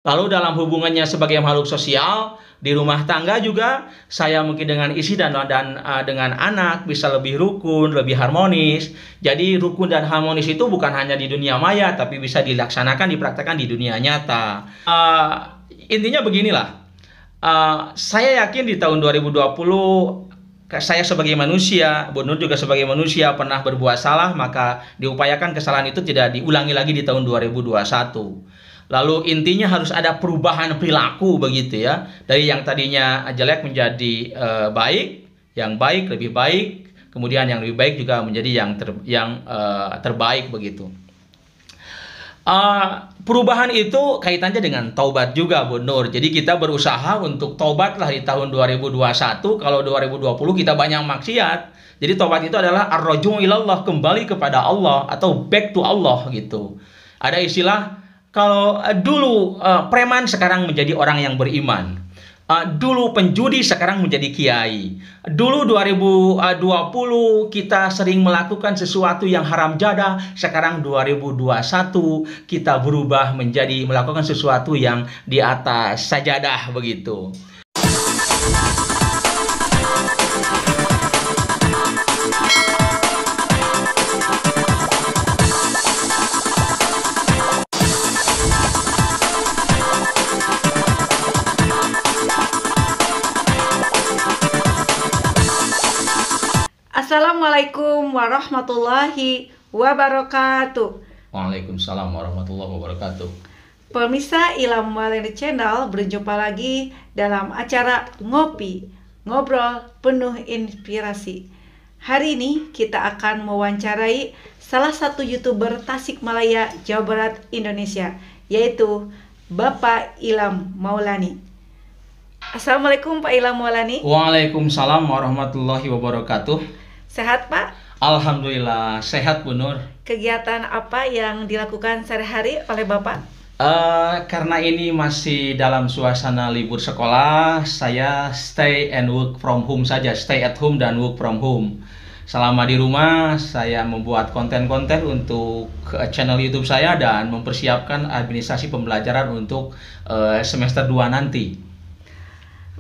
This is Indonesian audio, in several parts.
Lalu dalam hubungannya sebagai makhluk sosial, di rumah tangga juga saya mungkin dengan istri dan dengan anak bisa lebih rukun, lebih harmonis. Jadi rukun dan harmonis itu bukan hanya di dunia maya, tapi bisa dilaksanakan, dipraktekkan di dunia nyata. Intinya beginilah, saya yakin di tahun 2020 saya sebagai manusia, Bu Nur juga sebagai manusia pernah berbuat salah, maka diupayakan kesalahan itu tidak diulangi lagi di tahun 2021. Lalu intinya harus ada perubahan perilaku begitu ya. Dari yang tadinya jelek menjadi baik, yang baik lebih baik, kemudian yang lebih baik juga menjadi yang terbaik begitu. Perubahan itu kaitannya dengan taubat juga, Bu Nur. Jadi kita berusaha untuk taubatlah di tahun 2021. Kalau 2020 kita banyak maksiat. Jadi taubat itu adalah ar-raju' ilallah, kembali kepada Allah atau back to Allah gitu. Ada istilah kalau dulu preman sekarang menjadi orang yang beriman. Dulu penjudi sekarang menjadi kiai. Dulu 2020 kita sering melakukan sesuatu yang haram jadah. Sekarang 2021 kita berubah menjadi melakukan sesuatu yang di atas sajadah begitu. Assalamualaikum warahmatullahi wabarakatuh. Waalaikumsalam warahmatullahi wabarakatuh. Pemirsa Ilham Walani Channel, berjumpa lagi dalam acara Ngopi, Ngobrol Penuh Inspirasi. Hari ini kita akan mewawancarai salah satu YouTuber Tasikmalaya, Jawa Barat, Indonesia, yaitu Bapak Ilham Maulani. Assalamualaikum Pak Ilham Maulani. Waalaikumsalam warahmatullahi wabarakatuh. Sehat Pak? Alhamdulillah sehat, Bu Nur. Kegiatan apa yang dilakukan sehari-hari oleh Bapak? Karena ini masih dalam suasana libur sekolah, saya stay and work from home saja, stay at home dan work from home. Selama di rumah, saya membuat konten-konten untuk channel YouTube saya dan mempersiapkan administrasi pembelajaran untuk semester 2 nanti.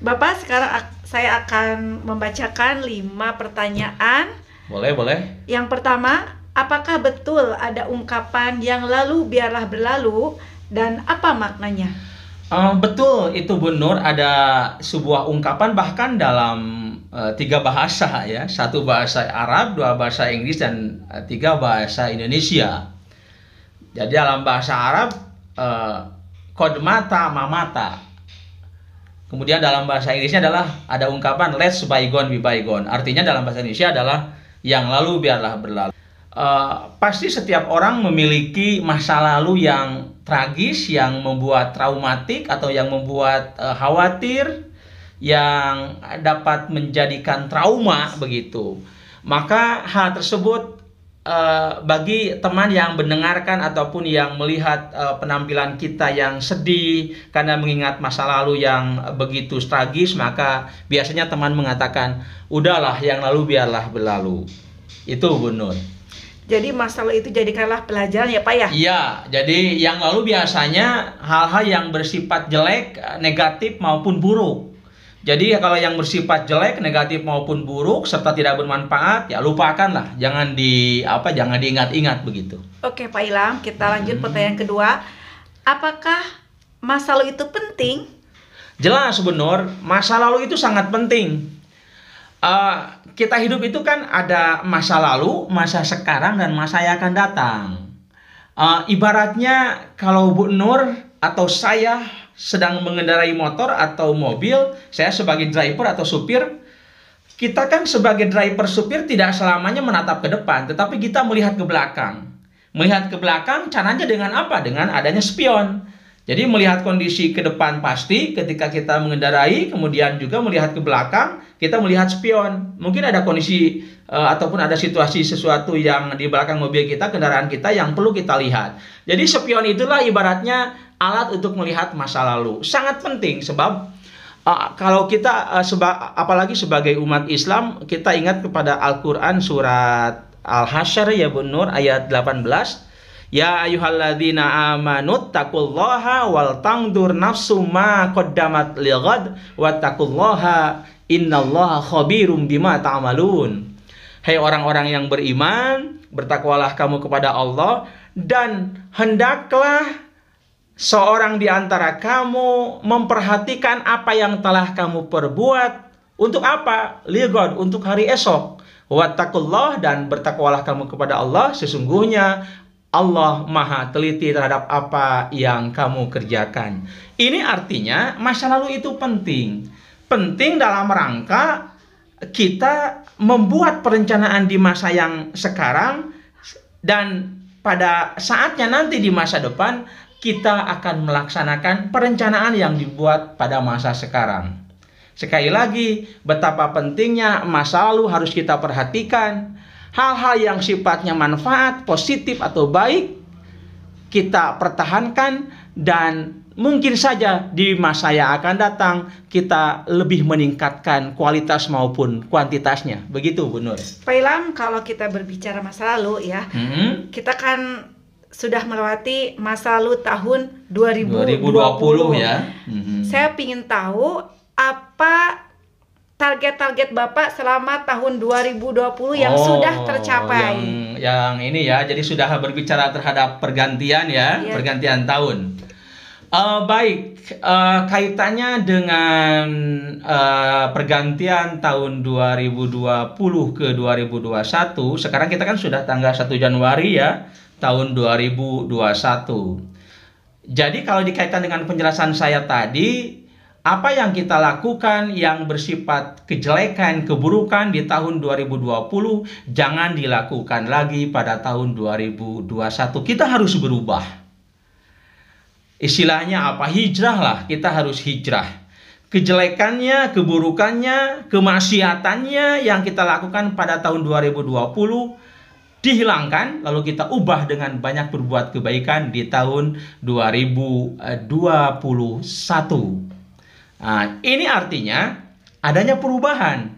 Bapak, sekarang saya akan membacakan 5 pertanyaan. Boleh. Yang pertama, apakah betul ada ungkapan yang lalu biarlah berlalu dan apa maknanya? Betul itu, Bu Nur. Ada sebuah ungkapan bahkan dalam 3 bahasa ya. 1 bahasa Arab, 2 bahasa Inggris, dan 3 bahasa Indonesia. Jadi dalam bahasa Arab qad mata mamata. Kemudian dalam bahasa Inggrisnya adalah ada ungkapan let's bygone be bygone. Artinya dalam bahasa Indonesia adalah yang lalu biarlah berlalu. Pasti setiap orang memiliki masa lalu yang tragis, yang membuat traumatik atau yang membuat khawatir, yang dapat menjadikan trauma begitu. Maka hal tersebut bagi teman yang mendengarkan ataupun yang melihat penampilan kita yang sedih karena mengingat masa lalu yang begitu tragis, maka biasanya teman mengatakan, udahlah yang lalu biarlah berlalu. Itu, Bu Nur. Jadi masalah itu jadikanlah pelajaran ya Pak ya? Iya, jadi yang lalu biasanya hal-hal yang bersifat jelek, negatif maupun buruk. Jadi kalau yang bersifat jelek, negatif maupun buruk serta tidak bermanfaat, ya lupakanlah, jangan diingat-ingat begitu. Oke Pak Ilham, kita lanjut pertanyaan kedua. Apakah masa lalu itu penting? Jelas, Bu Nur, masa lalu itu sangat penting. Kita hidup itu kan ada masa lalu, masa sekarang, dan masa yang akan datang. Ibaratnya kalau Bu Nur atau saya sedang mengendarai motor atau mobil, saya sebagai driver atau supir, kita kan sebagai driver supir tidak selamanya menatap ke depan, tetapi kita melihat ke belakang. Melihat ke belakang caranya dengan apa? Dengan adanya spion. Jadi melihat kondisi ke depan pasti ketika kita mengendarai, kemudian juga melihat ke belakang, kita melihat spion. Mungkin ada kondisi ataupun ada situasi sesuatu yang di belakang mobil kita, kendaraan kita yang perlu kita lihat. Jadi spion itulah ibaratnya alat untuk melihat masa lalu. Sangat penting sebab kalau kita apalagi sebagai umat Islam, kita ingat kepada Al-Quran surat Al-Hasyr ya Bu Nur ayat 18. Ya ayyuhalladzina amanu taqullaha wal tangdur nafsum ma qaddamat lighad wattaqullaha innallaha khabirum bima ta'malun. Hai orang-orang yang beriman, bertakwalah kamu kepada Allah, dan hendaklah seorang di antara kamu memperhatikan apa yang telah kamu perbuat. Untuk apa? Lighad, untuk hari esok. Wattaqullah, dan bertakwalah kamu kepada Allah, sesungguhnya Allah maha teliti terhadap apa yang kamu kerjakan. Ini artinya masa lalu itu penting. Penting dalam rangka kita membuat perencanaan di masa yang sekarang, dan pada saatnya nanti di masa depan kita akan melaksanakan perencanaan yang dibuat pada masa sekarang. Sekali lagi, betapa pentingnya masa lalu harus kita perhatikan. Hal-hal yang sifatnya manfaat, positif atau baik kita pertahankan, dan mungkin saja di masa yang akan datang kita lebih meningkatkan kualitas maupun kuantitasnya. Begitu, Bu Nur. Pak Ilham, kalau kita berbicara masa lalu ya, kita kan sudah melewati masa lalu tahun 2020 ya. Saya ingin tahu apa target-target Bapak selama tahun 2020 yang sudah tercapai. Yang ini ya, jadi sudah berbicara terhadap pergantian ya, pergantian tahun. Baik, kaitannya dengan pergantian tahun 2020 ke 2021, sekarang kita kan sudah tanggal 1 Januari ya, tahun 2021. Jadi kalau dikaitkan dengan penjelasan saya tadi, apa yang kita lakukan yang bersifat kejelekan, keburukan di tahun 2020 jangan dilakukan lagi pada tahun 2021. Kita harus berubah. Istilahnya apa? Hijrah lah, kita harus hijrah. Kejelekannya, keburukannya, kemaksiatannya yang kita lakukan pada tahun 2020 dihilangkan, lalu kita ubah dengan banyak berbuat kebaikan di tahun 2021. Nah, ini artinya adanya perubahan,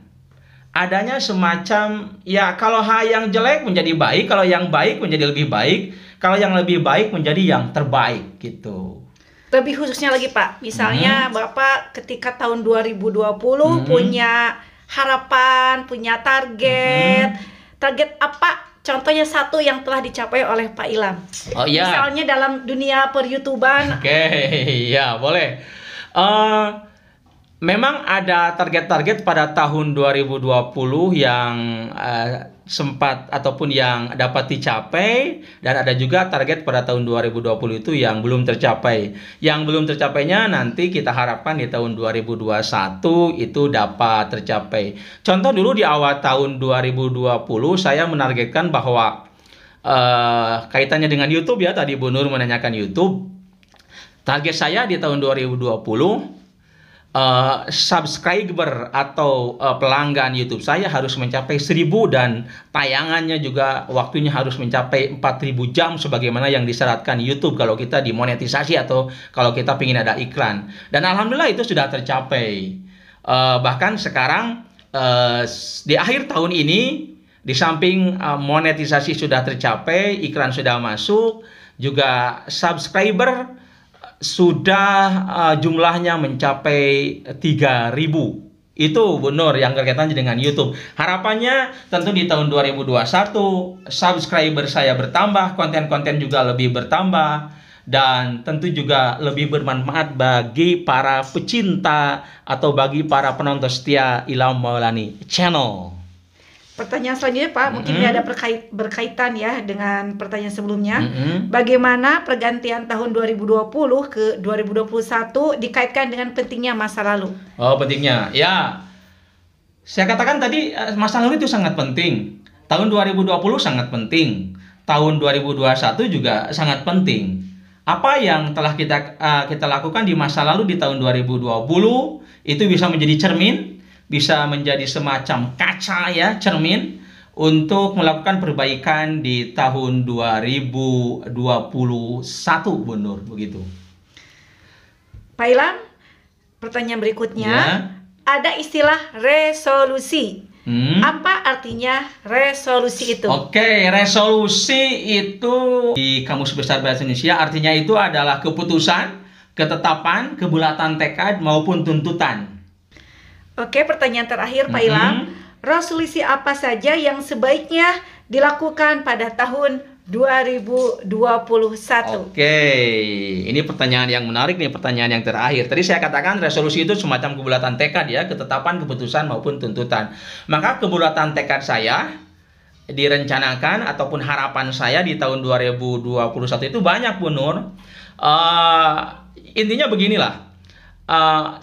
adanya semacam ya, kalau hal yang jelek menjadi baik, kalau yang baik menjadi lebih baik, kalau yang lebih baik menjadi yang terbaik gitu. Lebih khususnya lagi Pak, misalnya Bapak ketika tahun 2020 punya harapan, punya target, target apa? Contohnya satu yang telah dicapai oleh Pak Ilham. Oh iya. Misalnya dalam dunia per-YouTuban. Oke, ya boleh. Memang ada target-target pada tahun 2020 yang sempat ataupun yang dapat dicapai, dan ada juga target pada tahun 2020 itu yang belum tercapai. Yang belum tercapainya nanti kita harapkan di tahun 2021 itu dapat tercapai. Contoh dulu di awal tahun 2020 saya menargetkan bahwa kaitannya dengan YouTube ya, tadi Bu Nur menanyakan YouTube. Target saya di tahun 2020 subscriber atau pelanggan YouTube saya harus mencapai 1000, dan tayangannya juga waktunya harus mencapai 4000 jam sebagaimana yang disyaratkan YouTube kalau kita dimonetisasi atau kalau kita ingin ada iklan. Dan alhamdulillah itu sudah tercapai. Bahkan sekarang di akhir tahun ini, di samping monetisasi sudah tercapai, iklan sudah masuk, juga subscriber sudah jumlahnya mencapai 3000. Itu Bu Nur yang berkaitan dengan YouTube. Harapannya tentu di tahun 2021 subscriber saya bertambah, konten-konten juga lebih bertambah, dan tentu juga lebih bermanfaat bagi para pecinta atau bagi para penonton setia Ilham Maulani Channel. Pertanyaan selanjutnya Pak, mungkin ini ada berkaitan ya dengan pertanyaan sebelumnya. Bagaimana pergantian tahun 2020 ke 2021 dikaitkan dengan pentingnya masa lalu? Oh, pentingnya. Ya, saya katakan tadi masa lalu itu sangat penting. Tahun 2020 sangat penting. Tahun 2021 juga sangat penting. Apa yang telah kita lakukan di masa lalu di tahun 2020 itu bisa menjadi cermin, bisa menjadi semacam kaca ya, cermin untuk melakukan perbaikan di tahun 2021, Bu Nur, begitu. Pak Ilham, pertanyaan berikutnya, ada istilah resolusi. Apa artinya resolusi itu? Oke, resolusi itu di Kamus Besar Bahasa Indonesia artinya itu adalah keputusan, ketetapan, kebulatan tekad maupun tuntutan. Oke, pertanyaan terakhir Pak Ilham. Resolusi apa saja yang sebaiknya dilakukan pada tahun 2021? Oke, ini pertanyaan yang menarik nih, pertanyaan yang terakhir. Tadi saya katakan resolusi itu semacam kebulatan tekad ya, ketetapan, keputusan maupun tuntutan. Maka kebulatan tekad saya direncanakan ataupun harapan saya di tahun 2021 itu banyak, Bu Nur. Intinya beginilah.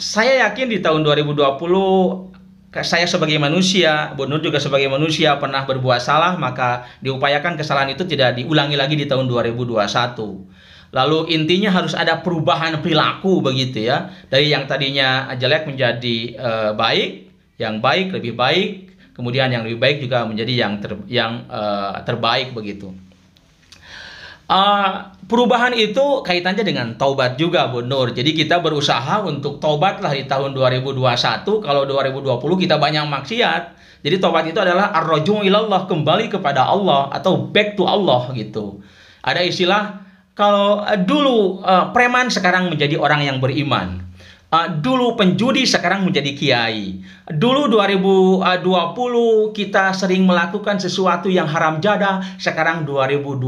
Saya yakin di tahun 2020 saya sebagai manusia, Bu Nur juga sebagai manusia pernah berbuat salah, maka diupayakan kesalahan itu tidak diulangi lagi di tahun 2021. Lalu intinya harus ada perubahan perilaku begitu ya. Dari yang tadinya jelek menjadi baik, yang baik lebih baik, kemudian yang lebih baik juga menjadi yang terbaik begitu. Perubahan itu kaitannya dengan taubat juga, Bu Nur. Jadi kita berusaha untuk taubatlah di tahun 2021. Kalau 2020 kita banyak maksiat. Jadi taubat itu adalah ar-raju' ilallah, kembali kepada Allah atau back to Allah gitu. Ada istilah kalau dulu preman sekarang menjadi orang yang beriman. Dulu penjudi sekarang menjadi kiai. Dulu 2020 kita sering melakukan sesuatu yang haram jadah. Sekarang 2021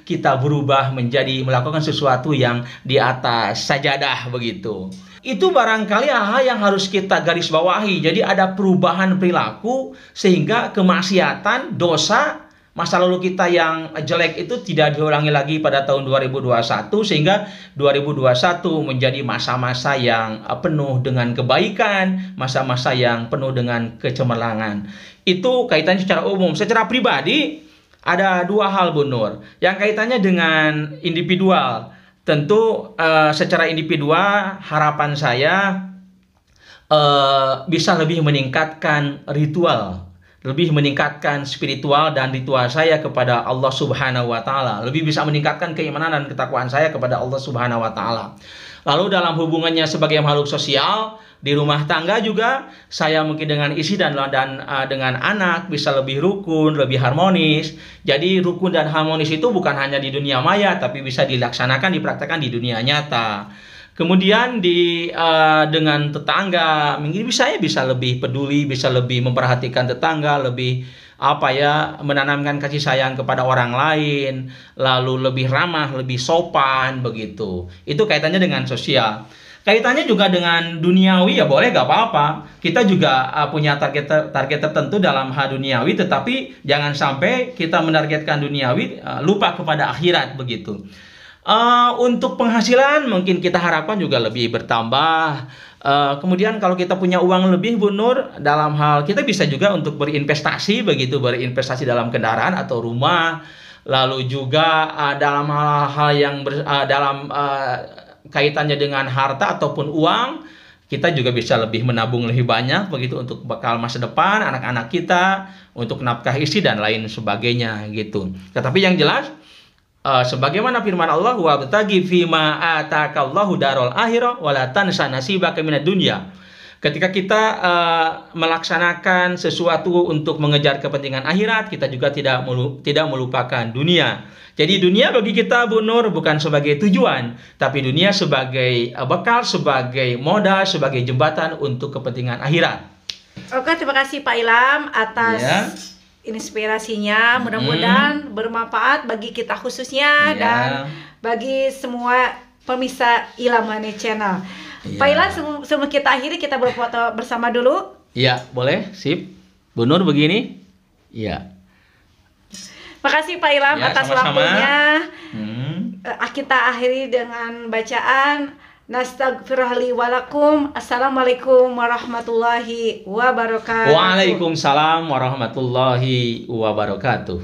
kita berubah menjadi melakukan sesuatu yang di atas sajadah begitu. Itu barangkali hal yang harus kita garis bawahi. Jadi ada perubahan perilaku sehingga kemaksiatan, dosa masa lalu kita yang jelek itu tidak diulangi lagi pada tahun 2021, sehingga 2021 menjadi masa-masa yang penuh dengan kebaikan, masa-masa yang penuh dengan kecemerlangan. Itu kaitannya secara umum. Secara pribadi ada dua hal, Bu Nur, yang kaitannya dengan individual. Tentu secara individual harapan saya bisa lebih meningkatkan ritual, lebih meningkatkan spiritual dan ritual saya kepada Allah Subhanahu wa Ta'ala, lebih bisa meningkatkan keimanan dan ketakwaan saya kepada Allah Subhanahu wa Ta'ala. Lalu dalam hubungannya sebagai makhluk sosial di rumah tangga juga, saya mungkin dengan istri dan dengan anak bisa lebih rukun, lebih harmonis. Jadi rukun dan harmonis itu bukan hanya di dunia maya, tapi bisa dilaksanakan, dipraktekkan di dunia nyata. Kemudian dengan tetangga, mungkin saya bisa lebih peduli, bisa lebih memperhatikan tetangga, lebih menanamkan kasih sayang kepada orang lain, lalu lebih ramah, lebih sopan begitu. Itu kaitannya dengan sosial. Kaitannya juga dengan duniawi ya boleh, gak apa-apa. Kita juga punya target tertentu dalam hal duniawi, tetapi jangan sampai kita menargetkan duniawi lupa kepada akhirat begitu. Untuk penghasilan mungkin kita harapkan juga lebih bertambah. Kemudian kalau kita punya uang lebih, Bu Nur, dalam hal kita bisa juga untuk berinvestasi begitu, berinvestasi dalam kendaraan atau rumah. Lalu juga dalam hal-hal yang kaitannya dengan harta ataupun uang, kita juga bisa lebih menabung lebih banyak begitu untuk bekal masa depan anak-anak kita, untuk nafkah istri dan lain sebagainya gitu. Tetapi yang jelas sebagaimana firman Allah, wabtaghi fima atakallahu darul akhirah wala tansa nasibaka minad dunya. Ketika kita melaksanakan sesuatu untuk mengejar kepentingan akhirat, kita juga tidak melupakan dunia. Jadi dunia bagi kita, Bu Nur, bukan sebagai tujuan, tapi dunia sebagai bekal, sebagai modal, sebagai jembatan untuk kepentingan akhirat. Oke, terima kasih Pak Ilham atas inspirasinya, mudah-mudahan bermanfaat bagi kita khususnya dan bagi semua pemirsa Ilham Money Channel. Pak Ilham, sebelum kita akhiri, kita berfoto bersama dulu. Iya, boleh, sip. Bu Nur begini. Iya. Makasih Pak Ilham atas waktunya. Kita akhiri dengan bacaan Nastaghfirullahi walakum. Assalamualaikum warahmatullahi wabarakatuh. Waalaikumsalam warahmatullahi wabarakatuh.